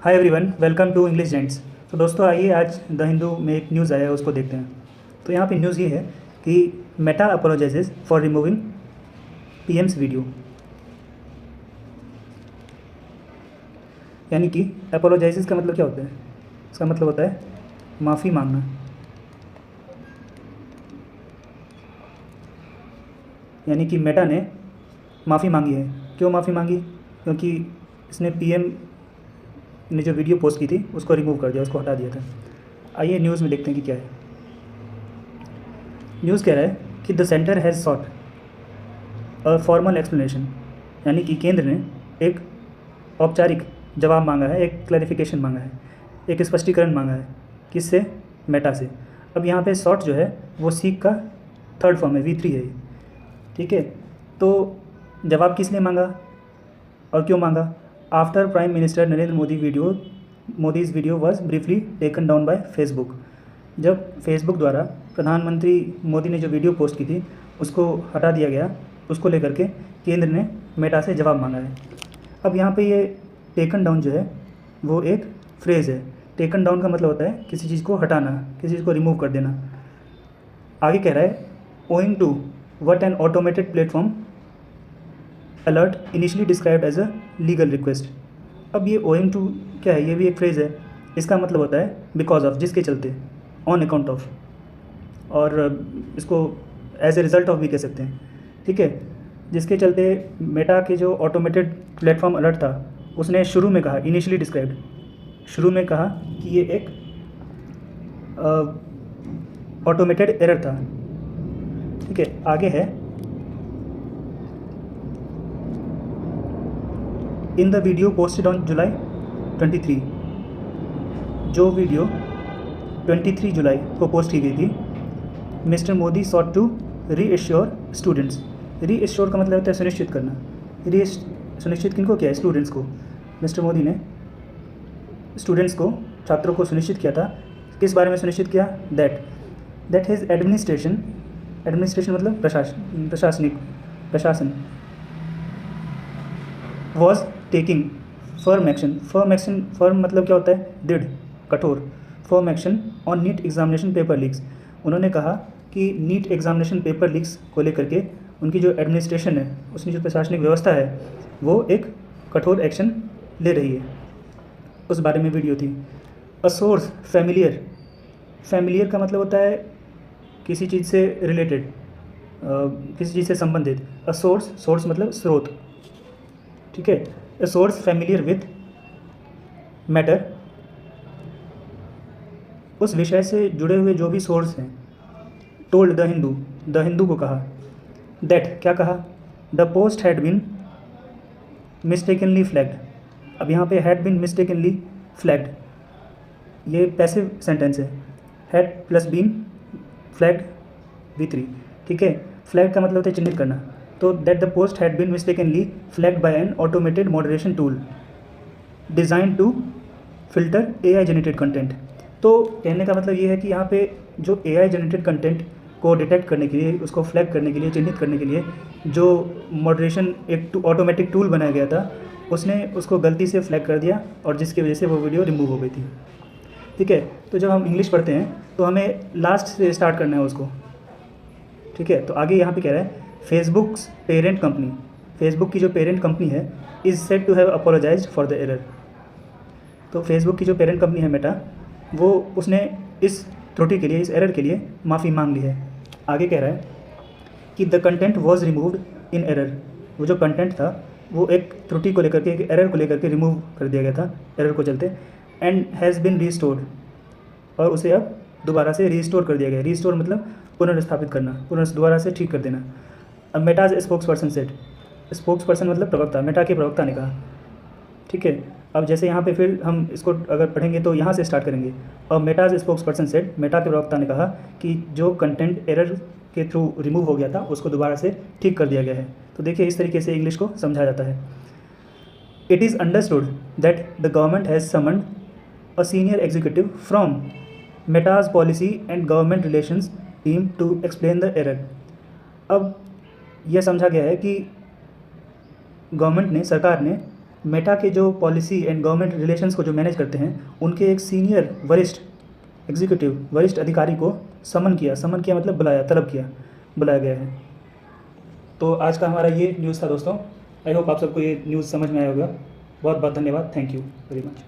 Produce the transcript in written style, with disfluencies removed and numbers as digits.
Hi everyone, welcome to English gents. तो दोस्तों आइए आज द हिंदू में एक न्यूज़ आया है उसको देखते हैं। तो यहाँ पे न्यूज़ ये है कि Meta apologises for removing PM's video. यानी कि अपोलोजाइजेस का मतलब क्या होता है? इसका मतलब होता है माफ़ी मांगना। यानी कि मेटा ने माफ़ी मांगी है। क्यों माफ़ी मांगी? क्योंकि इसने पीएम ने जो वीडियो पोस्ट की थी उसको रिमूव कर दिया, उसको हटा दिया था। आइए न्यूज़ में देखते हैं कि क्या है। न्यूज़ कह रहा है कि the centre has sought a formal explanation. यानी कि केंद्र ने एक औपचारिक जवाब मांगा है, एक क्लैरिफिकेशन मांगा है, एक स्पष्टीकरण मांगा है। किससे? मेटा से। अब यहाँ पे सॉट जो है वो सीक का थर्ड फॉर्म है, V3 है ये। ठीक है, तो जवाब किस लिए मांगा और क्यों मांगा? After prime minister Narendra Modi's video was briefly taken down by Facebook. जब फेसबुक द्वारा प्रधानमंत्री मोदी ने जो वीडियो पोस्ट की थी उसको हटा दिया गया, उसको लेकर के केंद्र ने मेटा से जवाब मांगा है। अब यहाँ पे ये टेकन डाउन जो है वो एक फ्रेज़ है। टेकन डाउन का मतलब होता है किसी चीज़ को हटाना, किसी चीज़ को रिमूव कर देना। आगे कह रहा है owing to what an automated platform alert initially described as a legal request. अब ये ओइंग टू क्या है? ये भी एक फ्रेज़ है। इसका मतलब होता है बिकॉज ऑफ, जिसके चलते, ऑन अकाउंट ऑफ, और इसको एज ए रिज़ल्ट ऑफ भी कह सकते हैं। ठीक है, जिसके चलते मेटा के जो ऑटोमेटेड प्लेटफॉर्म अलर्ट था उसने शुरू में कहा, इनिशियली डिस्क्राइब्ड, शुरू में कहा कि ये एक ऑटोमेटेड एरर था। ठीक है, आगे है in the video posted on July 23। जो वीडियो 23 जुलाई को पोस्ट की गई थी, mister Modi sought to reassure students. Reassure का मतलब होता है सुनिश्चित करना। सुनिश्चित किनको किया है? स्टूडेंट्स को। मिस्टर मोदी ने स्टूडेंट्स को, छात्रों को सुनिश्चित किया था। किस बारे में सुनिश्चित किया? दैट हिज एडमिनिस्ट्रेशन मतलब प्रशासन वॉज टेकिंग फर्म मतलब क्या होता है? दृढ़, कठोर। Firm action on NEET examination paper leaks. उन्होंने कहा कि नीट एग्जामिनेशन पेपर लीक्स को लेकर के उनकी जो एडमिनिस्ट्रेशन है, उसकी जो प्रशासनिक व्यवस्था है, वो एक कठोर एक्शन ले रही है। उस बारे में वीडियो थी। अ सोर्स फैमिलियर का मतलब होता है किसी चीज़ से रिलेटेड, किसी चीज़ से संबंधित। अ सोर्स मतलब स्रोत। ठीक है, a source familiar with matter, उस विषय से जुड़े हुए जो भी सोर्स हैं। टोल्ड द हिंदू को कहा दैट, क्या कहा? The post had been mistakenly flagged. अब यहाँ पे हैड बीन मिस्टेकनली फ्लैग्ड, ये पैसिव सेंटेंस है। Had plus been flagged V3। ठीक है, फ्लैग का मतलब होता है चिन्हित करना। तो that the post had been mistakenly flagged by an automated moderation tool designed to filter AI generated content. तो कहने का मतलब ये है कि यहाँ पे जो AI जनरेटेड कंटेंट को डिटेक्ट करने के लिए, उसको फ्लैग करने के लिए, चिन्हित करने के लिए जो मॉडरेशन एक ऑटोमेटिक टूल बनाया गया था, उसने उसको गलती से फ्लैग कर दिया और जिसकी वजह से वो वीडियो रिमूव हो गई थी। ठीक है, तो जब हम इंग्लिश पढ़ते हैं तो हमें लास्ट से स्टार्ट करना है उसको। ठीक है, तो आगे यहाँ पे कह रहा है फेसबुक्स पेरेंट कंपनी, फेसबुक की जो पेरेंट कंपनी है, is said to have apologised for the error. तो फेसबुक की जो पेरेंट कंपनी है मेटा, वो उसने इस त्रुटि के लिए, इस एरर के लिए माफ़ी मांग ली है। आगे कह रहा है कि the content was removed in error. वो जो कंटेंट था वो एक त्रुटि को लेकर के, एक एरर को लेकर के रिमूव कर दिया गया था, एरर को चलते, एंड हैज़ बिन रीस्टोर्ड, और उसे अब दोबारा से रीस्टोर कर दिया गया। रीस्टोर मतलब पुनर्स्थापित करना, दोबारा से ठीक कर देना। अब Meta's spokesperson said, spokesperson मतलब प्रवक्ता, मेटा के प्रवक्ता ने कहा। ठीक है, अब जैसे यहाँ पे फिर हम इसको अगर पढ़ेंगे तो यहाँ से स्टार्ट करेंगे। और मेटाज स्पोक्स पर्सन सेड, मेटा के प्रवक्ता ने कहा कि जो कंटेंट एरर के थ्रू रिमूव हो गया था उसको दोबारा से ठीक कर दिया गया है। तो देखिए इस तरीके से इंग्लिश को समझाया जाता है। It is understood that the government has summoned a senior executive from Meta's policy and government relations team to explain the error. अब यह समझा गया है कि गवर्नमेंट ने, सरकार ने मेटा के जो पॉलिसी एंड गवर्नमेंट रिलेशंस को जो मैनेज करते हैं, उनके एक सीनियर वरिष्ठ एग्जीक्यूटिव वरिष्ठ अधिकारी को समन किया मतलब बुलाया, तलब किया, बुलाया गया है। तो आज का हमारा ये न्यूज़ था दोस्तों। आई होप आप सबको ये न्यूज़ समझ में आया होगा। बहुत बहुत धन्यवाद। Thank you very much.